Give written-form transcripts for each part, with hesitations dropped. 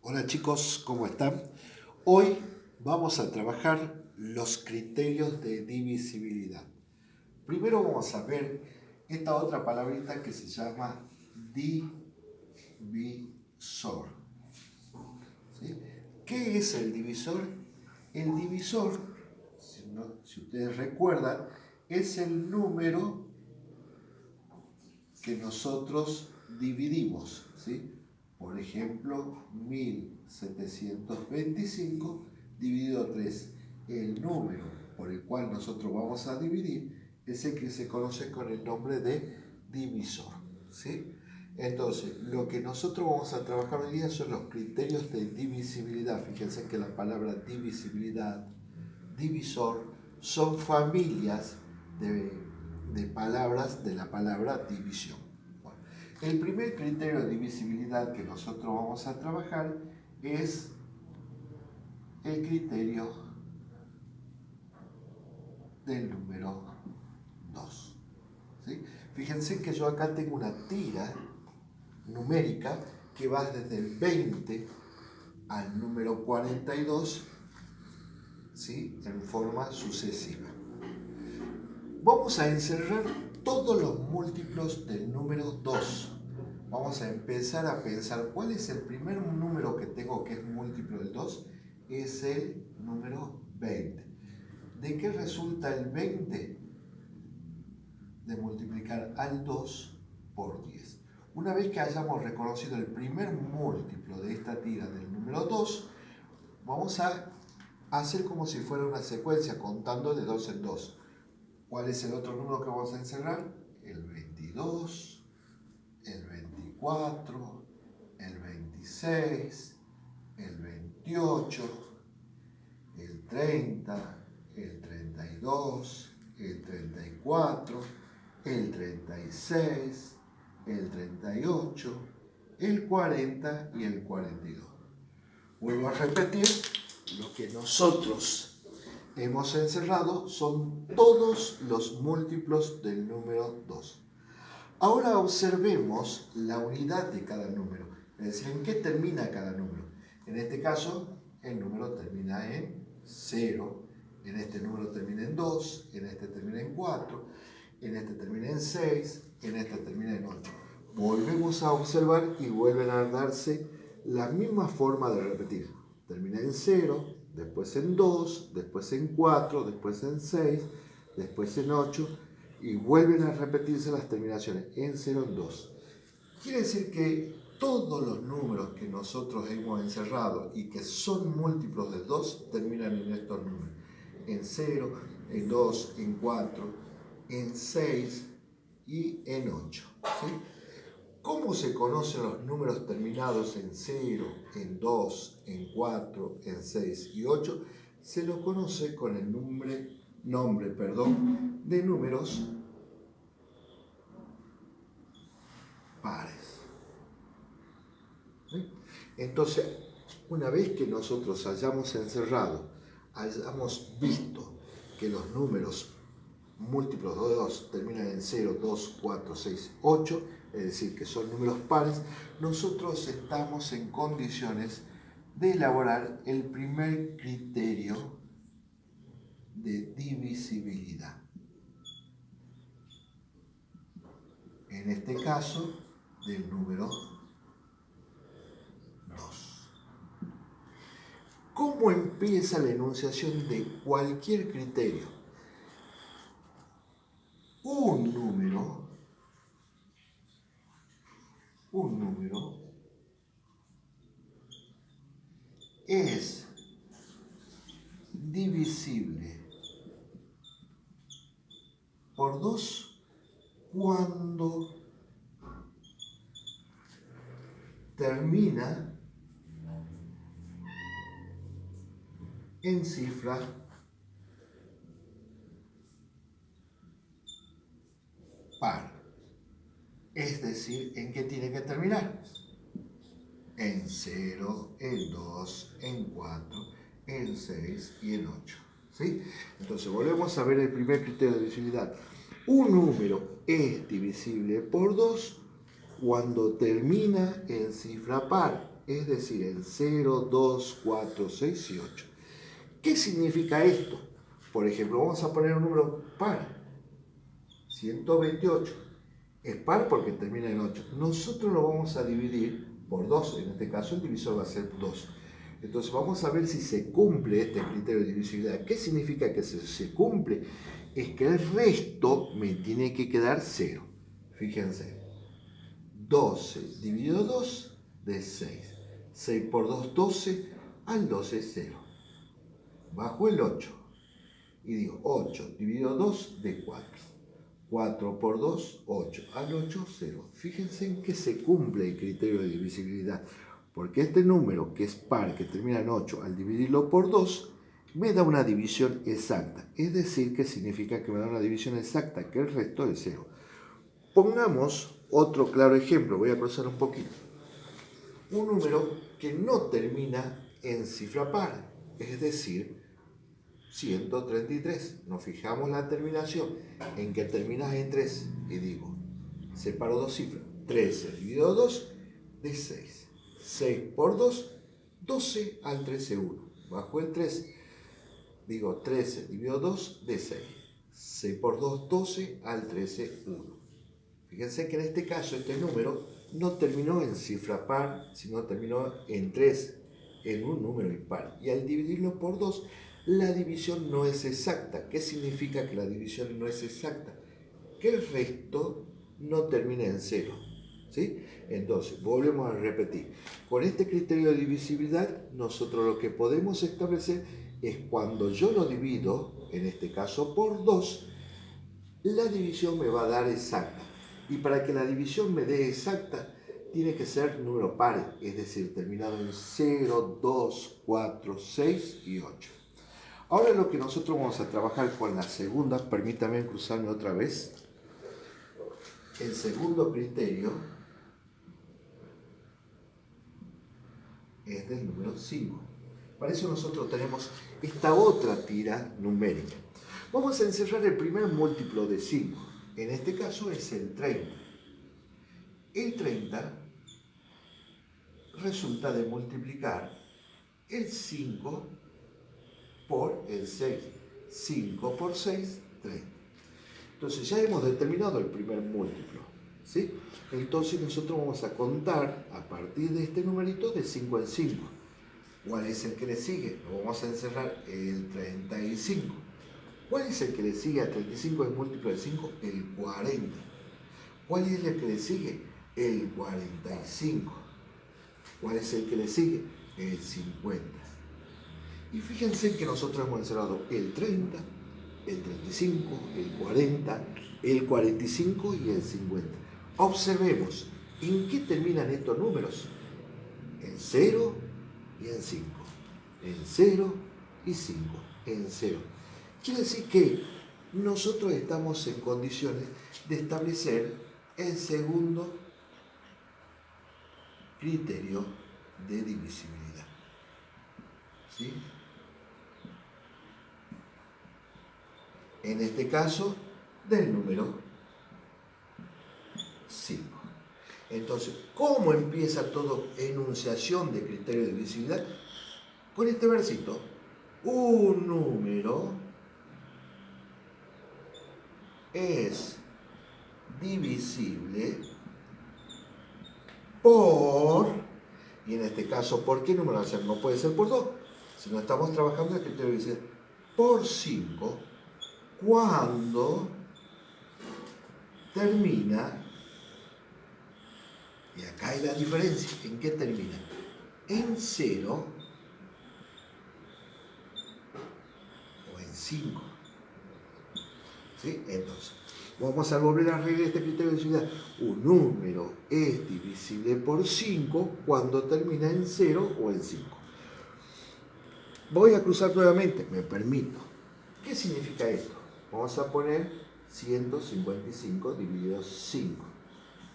Hola chicos, ¿cómo están? Hoy vamos a trabajar los criterios de divisibilidad. Primero vamos a ver esta otra palabrita que se llama divisor. ¿Sí? ¿Qué es el divisor? El divisor, si ustedes recuerdan, es el número que nosotros dividimos, ¿sí? Por ejemplo, 1725 dividido 3. El número por el cual nosotros vamos a dividir es el que se conoce con el nombre de divisor, ¿sí? Entonces, lo que nosotros vamos a trabajar hoy día son los criterios de divisibilidad. Fíjense que la palabra divisibilidad, divisor, son familias de palabras de la palabra división. Bueno, el primer criterio de divisibilidad que nosotros vamos a trabajar es el criterio del número 2. ¿Sí? Fíjense que yo acá tengo una tira numérica que va desde el 20 al número 42, ¿sí? En forma sucesiva. Vamos a encerrar todos los múltiplos del número 2. Vamos a empezar a pensar cuál es el primer número que tengo que es múltiplo del 2. Es el número 20. ¿De qué resulta el 20? De multiplicar al 2 por 10. Una vez que hayamos reconocido el primer múltiplo de esta tira del número 2, vamos a hacer como si fuera una secuencia contando de 2 en 2. ¿Cuál es el otro número que vamos a encerrar? El 22, el 24, el 26, el 28, el 30, el 32, el 34, el 36, el 38, el 40 y el 42. Vuelvo a repetir, lo que nosotros hemos encerrado son todos los múltiplos del número 2. Ahora observemos la unidad de cada número, es decir, en qué termina cada número. En este caso, el número termina en 0, en este número termina en 2, en este termina en 4, en este termina en 6, en este termina en 8. Volvemos a observar y vuelven a darse la misma forma de repetir. Termina en 0, después en 2, después en 4, después en 6, después en 8, y vuelven a repetirse las terminaciones en 0, en 2. Quiere decir que todos los números que nosotros hemos encerrado y que son múltiplos de 2 terminan en estos números. En 0, en 2, en 4, en 6 y en 8. ¿Sí? ¿Cómo se conocen los números terminados en 0, en 2, en 4, en 6 y 8? Se los conoce con el nombre de números pares. ¿Sí? Entonces, una vez que nosotros hayamos encerrado, hayamos visto que los números múltiplos de 2 terminan en 0, 2, 4, 6, 8, es decir, que son números pares, nosotros estamos en condiciones de elaborar el primer criterio de divisibilidad. En este caso, del número 2. ¿Cómo empieza la enunciación de cualquier criterio? Un número es divisible por 2 cuando termina en cifra par. Es decir, ¿en qué tiene que terminar? En 0, en 2, en 4, en 6 y en 8. ¿Sí? Entonces volvemos a ver el primer criterio de divisibilidad. Un número es divisible por 2 cuando termina en cifra par. es decir, en 0, 2, 4, 6 y 8. ¿Qué significa esto? Por ejemplo, vamos a poner un número par, 128. Es par porque termina en 8. Nosotros lo vamos a dividir por 2, en este caso el divisor va a ser 2. Entonces vamos a ver si se cumple este criterio de divisibilidad. ¿Qué significa que se cumple? Es que el resto me tiene que quedar 0. Fíjense, 12 dividido 2 de 6. 6 por 2, 12, al 12 es 0. Bajo el 8 y digo 8 dividido 2 de 4. 4 por 2, 8. Al 8, 0. Fíjense en que se cumple el criterio de divisibilidad. Porque este número, que es par, que termina en 8, al dividirlo por 2, me da una división exacta. Es decir, que significa que me da una división exacta, que el resto es 0. Pongamos otro claro ejemplo. Voy a cruzar un poquito. Un número que no termina en cifra par, es decir, 133. Nos fijamos la terminación en que termina en 3 y digo, separo dos cifras. 13 dividido 2 de 6. 6 por 2, 12 al 13, 1. Bajo el 3, digo 13 dividido 2 de 6. 6 por 2, 12 al 13, 1. Fíjense que en este caso este número no terminó en cifra par, sino terminó en 3, en un número impar. Y al dividirlo por 2, la división no es exacta. ¿Qué significa que la división no es exacta? Que el resto no termina en 0. ¿Sí? Entonces, volvemos a repetir. Con este criterio de divisibilidad, nosotros lo que podemos establecer es cuando yo lo divido, en este caso por 2, la división me va a dar exacta. Y para que la división me dé exacta, tiene que ser número par, es decir, terminado en 0, 2, 4, 6 y 8. Ahora lo que nosotros vamos a trabajar con la segunda, permítame cruzarme otra vez. El segundo criterio es del número 5. Para eso nosotros tenemos esta otra tira numérica. Vamos a encerrar el primer múltiplo de 5. En este caso es el 30. El 30 resulta de multiplicar el 5 por el 6. 5 por 6, 30. Entonces ya hemos determinado el primer múltiplo, ¿sí? Entonces nosotros vamos a contar a partir de este numerito de 5 en 5. ¿Cuál es el que le sigue? Lo vamos a encerrar el 35. ¿Cuál es el que le sigue a 35? ¿Es múltiplo de 5? El 40. ¿Cuál es el que le sigue? El 45. ¿Cuál es el que le sigue? El 50. Y fíjense que nosotros hemos encerrado el 30, el 35, el 40, el 45 y el 50. Observemos, ¿en qué terminan estos números? En 0 y en 5. En 0 y 5. En 0. Quiere decir que nosotros estamos en condiciones de establecer el segundo criterio de divisibilidad. ¿Sí? En este caso, del número 5. Entonces, ¿cómo empieza todo enunciación de criterio de divisibilidad? Con este versito. Un número es divisible por, y en este caso, ¿por qué número? No puede ser por 2, si no estamos trabajando en el criterio de divisibilidad, por 5, cuando termina, y acá hay la diferencia, ¿en qué termina? En 0 o en 5. ¿Sí? Entonces, vamos a volver a arreglar este criterio de divisibilidad. Un número es divisible por 5 cuando termina en 0 o en 5. Voy a cruzar nuevamente, me permito. ¿Qué significa esto? Vamos a poner 155 dividido 5.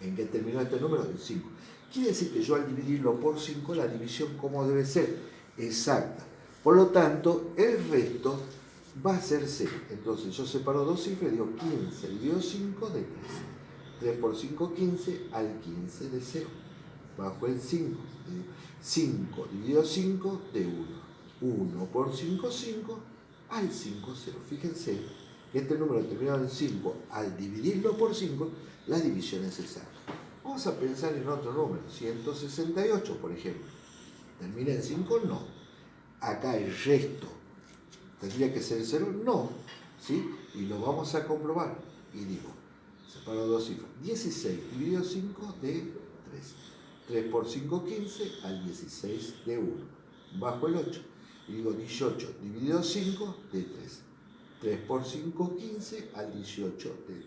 ¿En qué terminó este número? En 5. Quiere decir que yo al dividirlo por 5, la división, ¿cómo debe ser? Exacta. Por lo tanto, el resto va a ser 0. Entonces yo separo dos cifras y digo 15 dividido 5 de 3. 3 por 5, 15, al 15 de 0. bajo el 5. 5 dividido 5 de 1. 1 por 5, 5, al 5, 0. Fíjense que este número terminado en 5, al dividirlo por 5, la división es exacta. Vamos a pensar en otro número, 168, por ejemplo. ¿Termina en 5? No. Acá el resto, ¿tendría que ser 0? No. ¿Sí? Y lo vamos a comprobar. Y digo, separo dos cifras. 16 dividido 5 de 3. 3 por 5, 15, al 16 de 1. Bajo el 8. Y digo 18 dividido 5 de 3. 3 por 5, 15, al 18 de 3.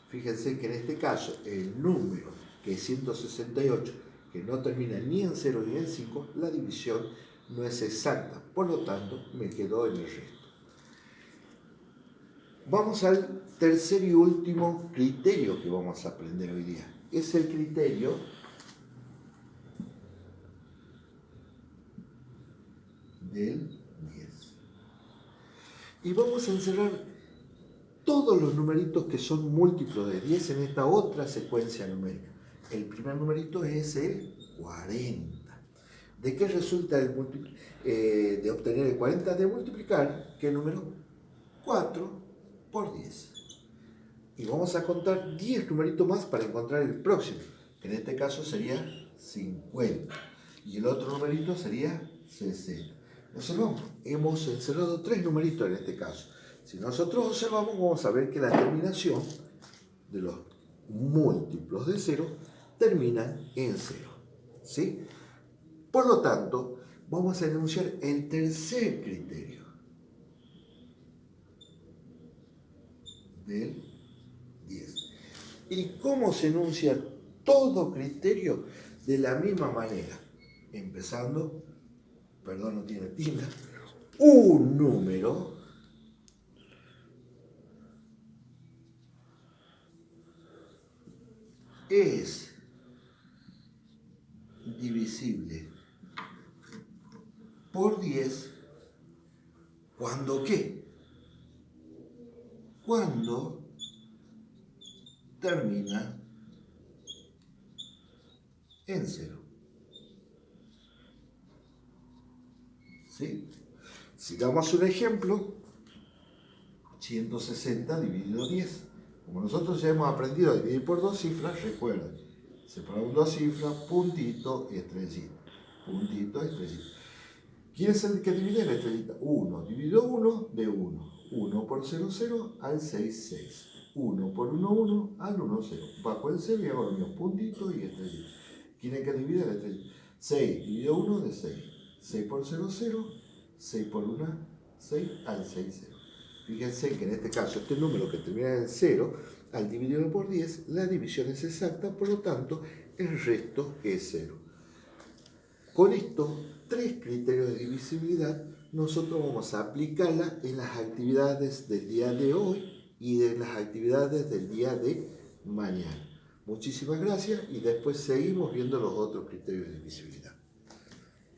Fíjense que en este caso el número, que es 168, que no termina ni en 0 ni en 5, la división no es exacta. Por lo tanto, me quedo en el resto. Vamos al tercer y último criterio que vamos a aprender hoy día. Es el criterio del 10. Y vamos a encerrar todos los numeritos que son múltiplos de 10 en esta otra secuencia numérica. El primer numerito es el 40. ¿De qué resulta de obtener el 40? De multiplicar, ¿qué número? 4 por 10. Y vamos a contar 10 numeritos más para encontrar el próximo, que en este caso sería 50. Y el otro numerito sería 60. Observamos, hemos encerrado 3 numeritos en este caso. Si nosotros observamos, vamos a ver que la terminación de los múltiplos de 0 terminan en 0. ¿Sí? Por lo tanto, vamos a enunciar el tercer criterio del 10. ¿Y cómo se enuncia todo criterio? De la misma manera, empezando, perdón, no tiene tilde, un número es divisible por 10 cuando ¿qué? Cuando termina en 0. ¿Sí? Sigamos un ejemplo. 160 dividido 10. Como nosotros ya hemos aprendido a dividir por dos cifras, recuerden, separamos dos cifras, puntito y estrellita. Puntito y estrellita. ¿Quién es el que divide la estrellita? 1 dividido 1 de 1. 1 por 0, 0, al 6, 6. 1 por 1, 1, al 1, 0. Bajo el 0 y hago lo mismo, puntito y estrellita. ¿Quién es el que divide la estrellita? 6 dividido 1 de 6. 6 por 0, 0. 6 por 1, 6, al 6, 0. Fíjense que en este caso, este número que termina en 0, al dividirlo por 10, la división es exacta, por lo tanto, el resto es 0. Con estos 3 criterios de divisibilidad, nosotros vamos a aplicarla en las actividades del día de hoy y de las actividades del día de mañana. Muchísimas gracias y después seguimos viendo los otros criterios de divisibilidad.